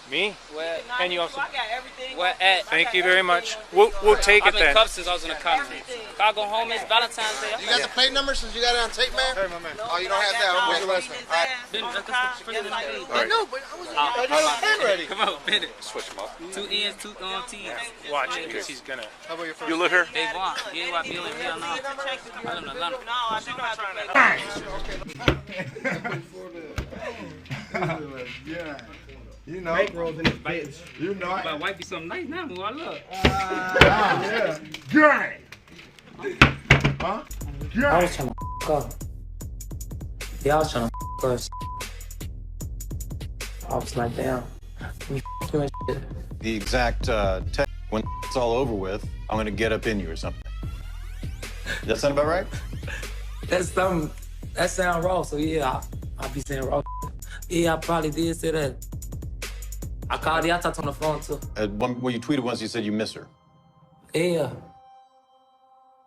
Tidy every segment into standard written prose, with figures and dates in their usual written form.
Me? Where? And you also. I got everything. Where at? Thank you very much. We'll take it I've been then. cuffed since I was in the country. If I go home, it's Valentine's Day. You got the plate number since you got it on tape, man? Hey, my man. Oh, you don't have that? What's the rest of it? I know, but I had a pen ready. Come on, Bennett. Switch them up. 2 N's, 2 T's. Watch it, because he's gonna. How about your first? You live here? They want. Yeah, I feel it. I live in Atlanta. No, I do not have to play. Yeah. You know. Rolls in this bitch. You know. My wife be something nice now, who I love. Yeah. Gang. Huh? I was trying to f up. Y'all was trying to f us. I was like, damn. You f you and shit. The exact text, when it's all over with, I'm gonna get up in you or something. Does that sound about right? That's something. That sound raw, so yeah, I'll be saying raw. Yeah, I probably did say that. I called you, I talked on the phone too. When you tweeted once, you said you miss her. Yeah.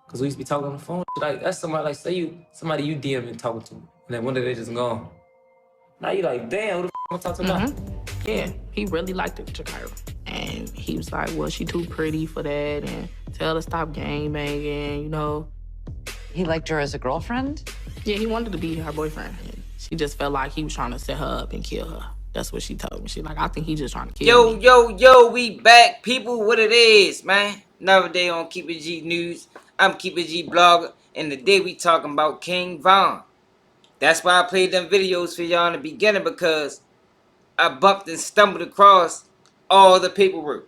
Cause we used to be talking on the phone. Like, that's somebody, like, say somebody you DM and talking to. And then one day they just gone. Now you like, damn, who the f I'm gonna talk to now? Yeah, he really liked it, Jakira. And he was like, well, she too pretty for that, and tell her to stop gang banging, you know. He liked her as a girlfriend? Yeah, he wanted to be her boyfriend. And she just felt like he was trying to set her up and kill her. That's what she told me. She like, I think he just trying to kill me. Yo, we back, people. What it is, man? Another day on Keep It G News. I'm Keep It G Blogger, and today we talking about King Von. That's why I played them videos for y'all in the beginning, because I bumped and stumbled across all the paperwork.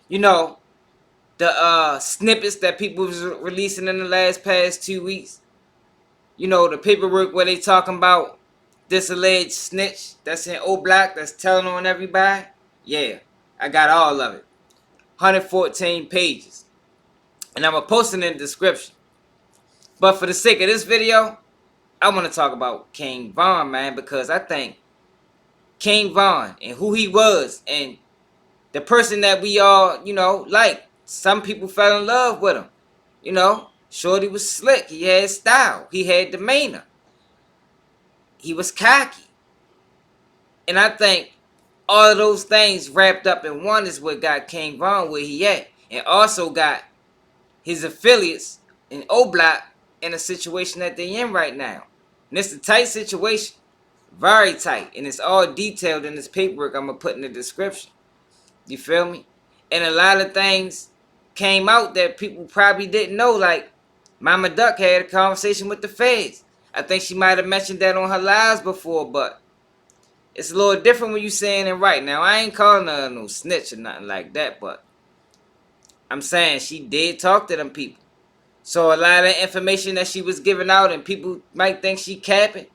You know, the snippets that people was releasing in the past 2 weeks. You know, the paperwork where they talking about this alleged snitch that's in OBLOCK that's telling on everybody. Yeah, I got all of it. 114 pages. And I'm going to post it in the description. But for the sake of this video, I want to talk about King Von, man, because I think King Von and who he was and the person that we all, you know, like. Some people fell in love with him. You know, Shorty was slick. He had style. He had demeanor. He was cocky. And I think all of those things wrapped up in one is what got King Von where he at. And also got his affiliates in OBLOCK in a situation that they in right now. And it's a tight situation. Very tight. And it's all detailed in this paperwork I'm going to put in the description. You feel me? And a lot of things came out that people probably didn't know. Like, Momma Duck had a conversation with the feds. I think she might have mentioned that on her lives before, but it's a little different when you saying it right. Now, I ain't calling her no snitch or nothing like that, but I'm saying she did talk to them people. So a lot of information that she was giving out and people might think she capping.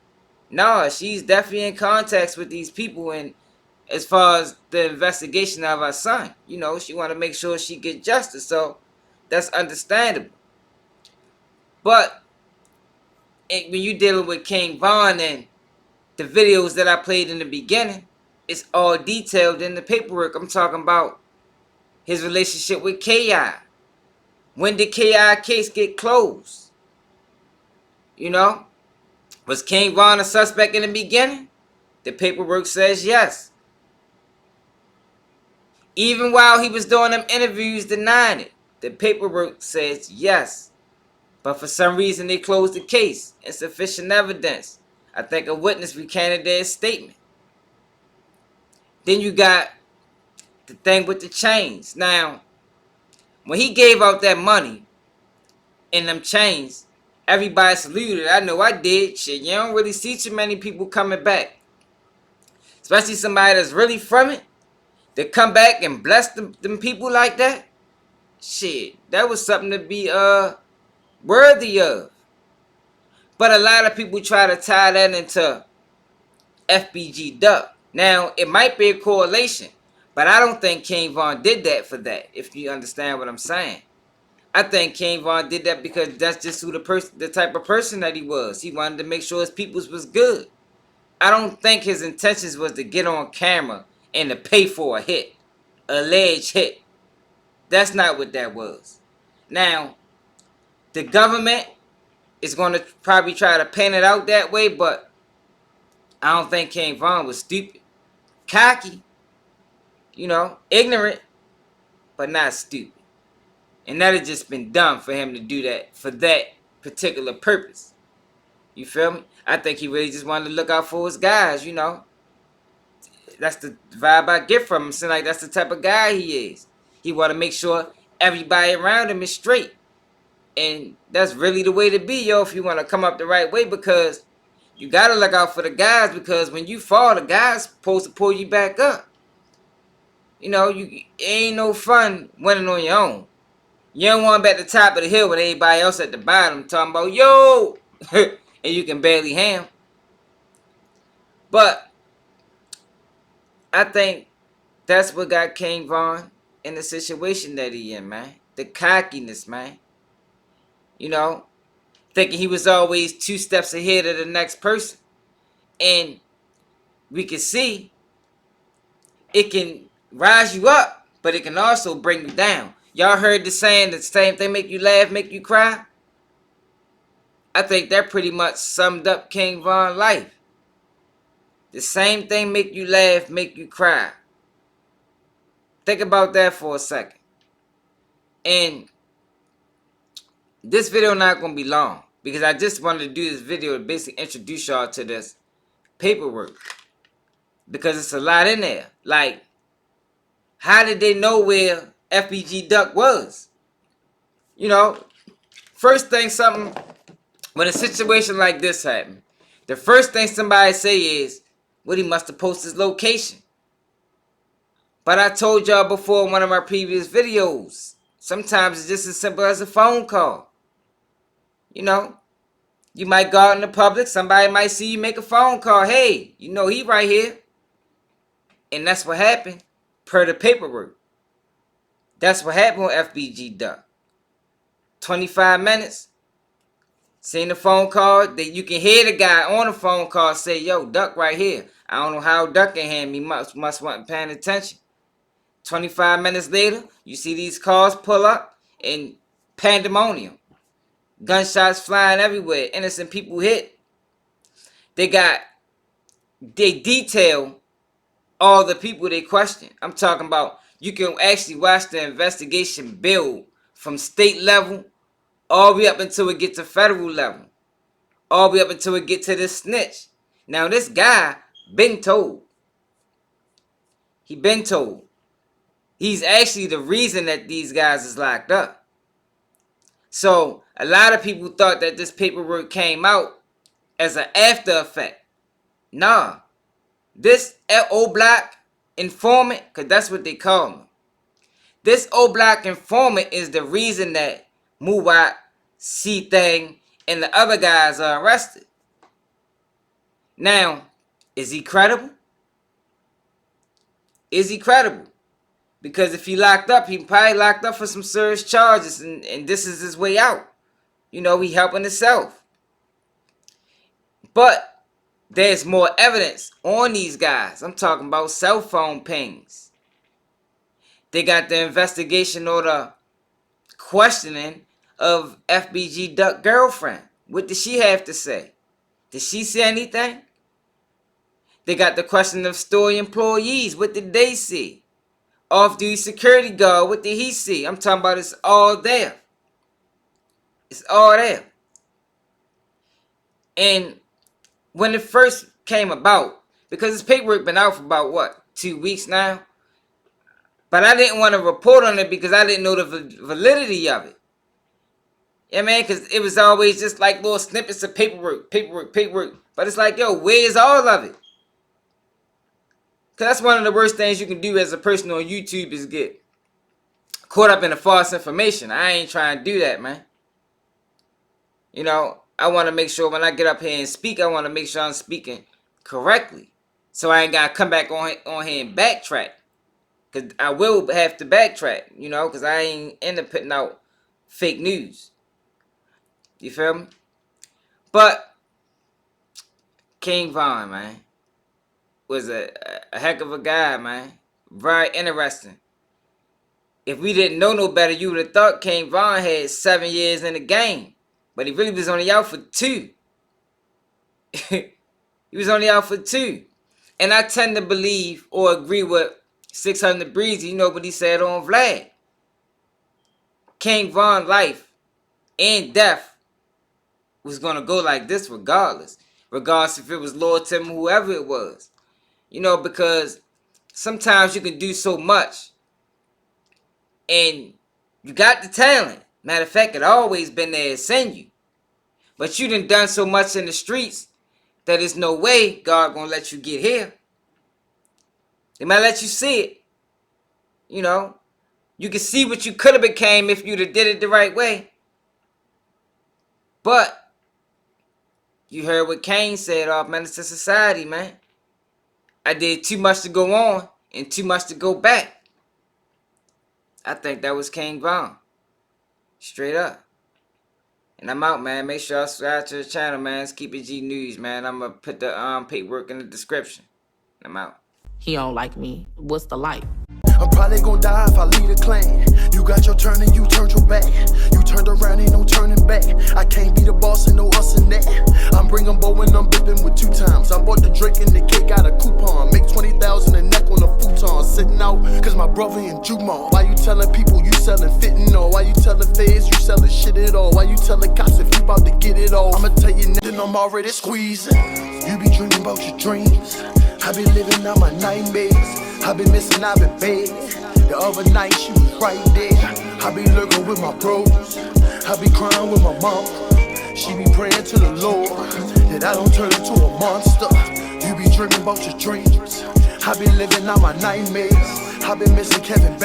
No, she's definitely in contacts with these people, and as far as the investigation of her son, you know, she want to make sure she get justice, so that's understandable. But when you dealing with King Von and the videos that I played in the beginning, it's all detailed in the paperwork. I'm talking about his relationship with K.I. When did K.I. case get closed? You know? Was King Von a suspect in the beginning? The paperwork says yes. Even while he was doing them interviews denying it, the paperwork says yes. But for some reason they closed the case. Insufficient evidence. I think a witness recanted their statement. Then you got the thing with the chains. Now, when he gave out that money in them chains, everybody saluted. I know I did. Shit, you don't really see too many people coming back. Especially somebody that's really from it. They come back and bless them people like that. Shit, that was something to be worthy of. But a lot of people try to tie that into FBG Duck. Now, it might be a correlation, but I don't think King Von did that for that, if you understand what I'm saying. I think King Von did that because that's just who the type of person that he was. He wanted to make sure his peoples was good. I don't think his intentions was to get on camera and to pay for a hit, alleged hit. That's not what that was. Now, the government is going to probably try to paint it out that way, but I don't think King Von was stupid. Cocky. You know, ignorant, but not stupid. And that had just been dumb for him to do that for that particular purpose. You feel me? I think he really just wanted to look out for his guys, you know. That's the vibe I get from him. Seems like that's the type of guy he is. He want to make sure everybody around him is straight. And that's really the way to be, yo, if you want to come up the right way, because you got to look out for the guys, because when you fall, the guys supposed to pull you back up. You know, it ain't no fun winning on your own. You don't want to be at the top of the hill with everybody else at the bottom talking about, yo, and you can barely ham. But I think that's what got King Von in the situation that he in, man. The cockiness, man. You know, thinking he was always 2 steps ahead of the next person. And we can see it can rise you up, but it can also bring you down. Y'all heard the saying, the same thing make you laugh, make you cry? I think that pretty much summed up King Von's life. The same thing make you laugh, make you cry. Think about that for a second. And this video not going to be long, because I just wanted to do this video to basically introduce y'all to this paperwork, because it's a lot in there. Like, how did they know where FBG Duck was? You know, first thing when a situation like this happened, the first thing somebody say is, well, he must have posted his location. But I told y'all before in one of my previous videos, sometimes it's just as simple as a phone call. You know, you might go out in the public, somebody might see you make a phone call. Hey, you know he right here. And that's what happened per the paperwork. That's what happened with FBG Duck. 25 minutes. Seen the phone call. That you can hear the guy on the phone call say, yo, Duck right here. I don't know how Duck can hand me. Must wasn't paying attention. 25 minutes later, you see these cars pull up and pandemonium. Gunshots flying everywhere. Innocent people hit. They detail all the people they question. I'm talking about, you can actually watch the investigation build from state level all the way up until it gets to federal level. All the way up until it gets to this snitch. Now this guy been told. He been told. He's actually the reason that these guys is locked up. So a lot of people thought that this paperwork came out as an after effect. Nah. This OBLOCK informant, because that's what they call him. This OBLOCK informant is the reason that Muwat, C-Thing, and the other guys are arrested. Now, is he credible? Is he credible? Because if he locked up, he probably locked up for some serious charges, and this is his way out. You know, he helping himself. But there's more evidence on these guys. I'm talking about cell phone pings. They got the investigation or the questioning of FBG Duck girlfriend. What did she have to say? Did she say anything? They got the question of store employees. What did they see? Off-duty security guard. What did he see? I'm talking about, it's all there. It's all there. And when it first came about, because this paperwork been out for about, what, 2 weeks now? But I didn't want to report on it because I didn't know the validity of it. Yeah, man, because it was always just like little snippets of paperwork. But it's like, yo, where's all of it? Because that's one of the worst things you can do as a person on YouTube is get caught up in the false information. I ain't trying to do that, man. You know, I want to make sure when I get up here and speak, I want to make sure I'm speaking correctly. So I ain't got to come back on here and backtrack. Because I will have to backtrack, you know, because I ain't end up putting out fake news. You feel me? But King Von, man, was a heck of a guy, man. Very interesting. If we didn't know no better, you would have thought King Von had 7 years in the game. But he really was only out for 2. He was only out for 2. And I tend to believe or agree with 600 Breezy, you know what he said on Vlad. King Von life and death was gonna go like this regardless. Regardless if it was Lord Tim or whoever it was. You know, because sometimes you can do so much and you got the talent. Matter of fact, it always been there to send you. But you done so much in the streets that there's no way God gonna let you get here. They might let you see it. You know, you can see what you could have became if you'd have did it the right way. But you heard what Kane said off Menace to Society, man. I did too much to go on and too much to go back. I think that was King Von. Straight up. And I'm out, man. Make sure y'all subscribe to the channel, man. It's Keep It G News, man. I'm going to put the paperwork in the description. I'm out. He don't like me. What's the like? I'm probably gonna die if I lead a clan. You got your turn and you turned your back. You turned around, ain't no turning back. I can't be the boss and no us and that. I'm bringing bow and I'm bipping with 2 times. I bought the Drake and the kid got a coupon. Make 20,000 a neck on a futon. Sitting out, cause my brother in Juma. Why you telling people you selling fentanyl? Why you telling feds you selling shit at all? Why you telling cops if you about to get it all? I'ma tell you then I'm already squeezing. You be dreaming about your dreams. I be living out my nightmares. I been missing, I been bad. The other night she was right there. I be lurking with my bros. I be crying with my mom. She be praying to the Lord that I don't turn into a monster. You be dreaming about your dreams. I be living out my nightmares. I been missing Kevin Bates.